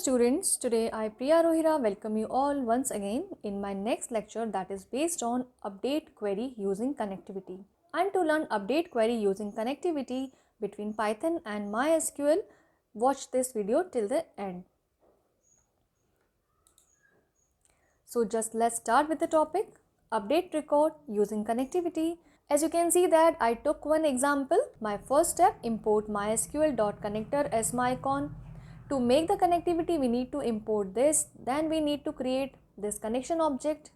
students, today I Priya Rohira welcome you all once again in my next lecture that is based on update query using connectivity. And to learn update query using connectivity between Python and MySQL, watch this video till the end. So just let's start with the topic, update record using connectivity. As you can see that I took one example. My first step, import mysql.connector as my icon. To make the connectivity, we need to import this. Then we need to create this connection object.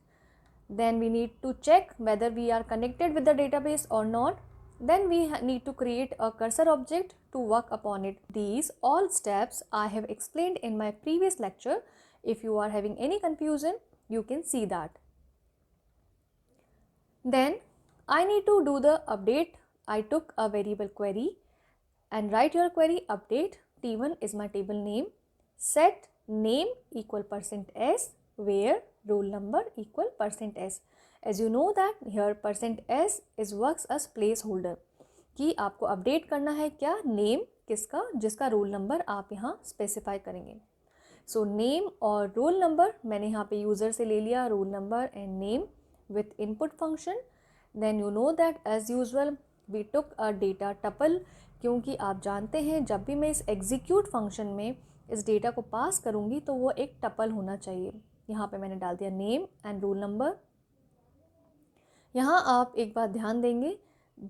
Then we need to check whether we are connected with the database or not. Then we need to create a cursor object to work upon it. These all steps I have explained in my previous lecture. If you are having any confusion, you can see that. Then I need to do the update. I took a variable query and write your query update. T1 is my table name. Set name equal %s where roll number equal %s. As you know that here %s is works as placeholder कि आपको update करना है क्या name किसका जिसका roll number आप यहाँ specify करेंगे. सो नेम और रोल नंबर मैंने यहाँ पे यूज़र से ले लिया roll number and name with input function. Then you know that as usual we took a data tuple क्योंकि आप जानते हैं जब भी मैं इस एग्जीक्यूट फंक्शन में इस डेटा को पास करूँगी तो वो एक टपल होना चाहिए. यहाँ पे मैंने डाल दिया नेम एंड रोल नंबर. यहाँ आप एक बात ध्यान देंगे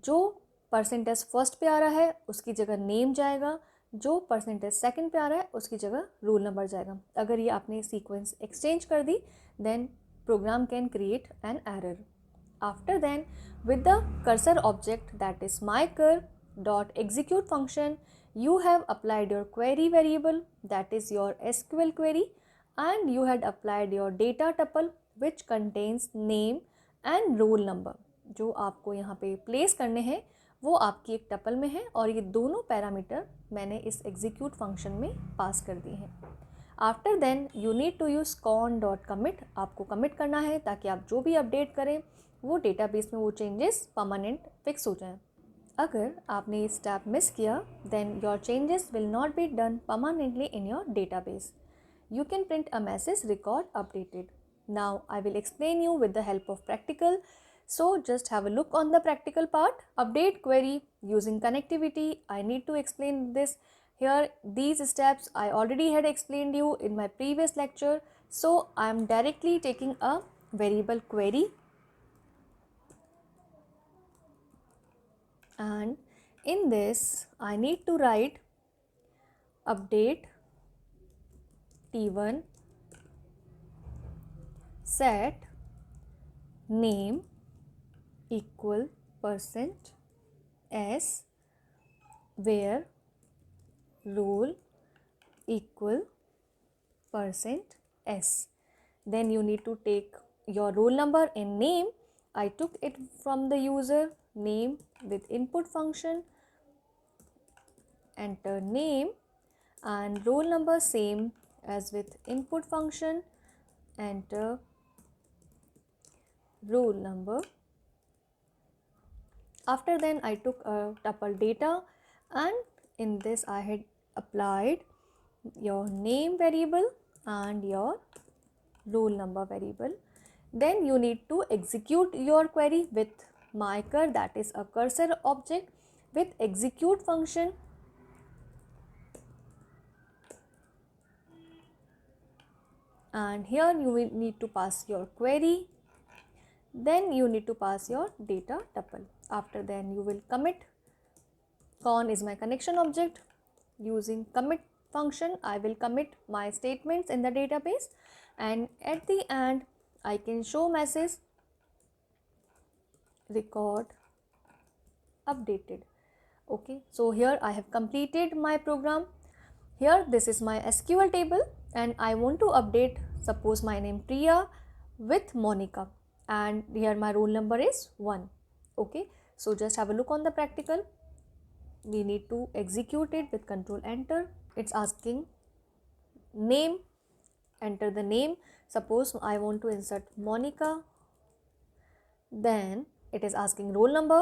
जो % फर्स्ट पे आ रहा है उसकी जगह नेम जाएगा, जो % सेकंड पे आ रहा है उसकी जगह रोल नंबर जाएगा. अगर ये आपने सीक्वेंस एक्सचेंज कर दी then program can create an error. After then with the cursor object that is mycur.execute function, you have applied your query variable that is your SQL query and you had applied your data tuple which contains name and roll number. जो आपको यहाँ पे place करने हैं वो आपकी एक tuple में है और ये दोनों पैरामीटर मैंने इस एग्जीक्यूट फंक्शन में पास कर दिए हैं. After then you need to use con.commit. आपको कमिट करना है ताकि आप जो भी अपडेट करें वो डेटाबेस में वो चेंजेस परमानेंट फिक्स हो जाएं. अगर आपने ये स्टेप मिस किया then your changes will not be done permanently in your database. You can print a message record updated. Now I will explain you with the help of practical. So just have a look on the practical part. Update query using connectivity. I need to explain this here. These steps I already had explained you in my previous lecture. So I am directly taking a variable query and in this I need to write update T1 set name equal %s where roll equal %s. Then you need to take your roll number and name. I took it from the user name with input function, enter name and roll number same as with input function, enter roll number. After then I took a tuple data and in this I had applied your name variable and your roll number variable. Then you need to execute your query with mycur, that is a cursor object with execute function. And here you will need to pass your query. Then you need to pass your data tuple. After then you will commit. Con is my connection object. Using commit function I will commit my statements in the database and at the end I can show message record updated. Okay, so here I have completed my program. Here this is my SQL table and I want to update suppose my name Priya with Monica and here my roll number is 1. Okay, so just have a look on the practical. We need to execute it with control enter. It's asking name, enter the name. Suppose I want to insert Monica. Then it is asking roll number.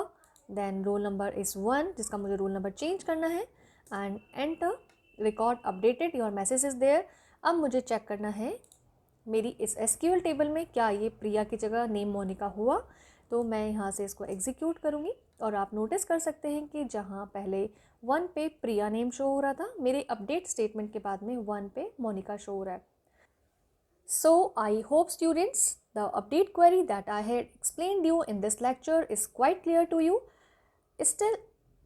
Then roll number is 1 जिसका मुझे roll number change करना है and enter. Record updated, your message is there. अब मुझे check करना है मेरी इस SQL टेबल में क्या ये प्रिया की जगह नेम मोनिका हुआ। तो मैं यहाँ से इसको एग्जीक्यूट करूँगी और आप नोटिस कर सकते हैं कि जहाँ पहले 1 पे प्रिया नेम शो हो रहा था, मेरे अपडेट स्टेटमेंट के बाद में 1 पे मोनिका शो हो रहा है। So I hope students the update query that I had explained you in this lecture is quite clear to you. Still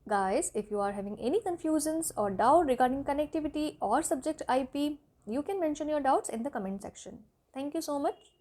guys, if you are having any confusions or doubt regarding connectivity or subject IP, you can mention your doubts in the comment section. Thank you so much.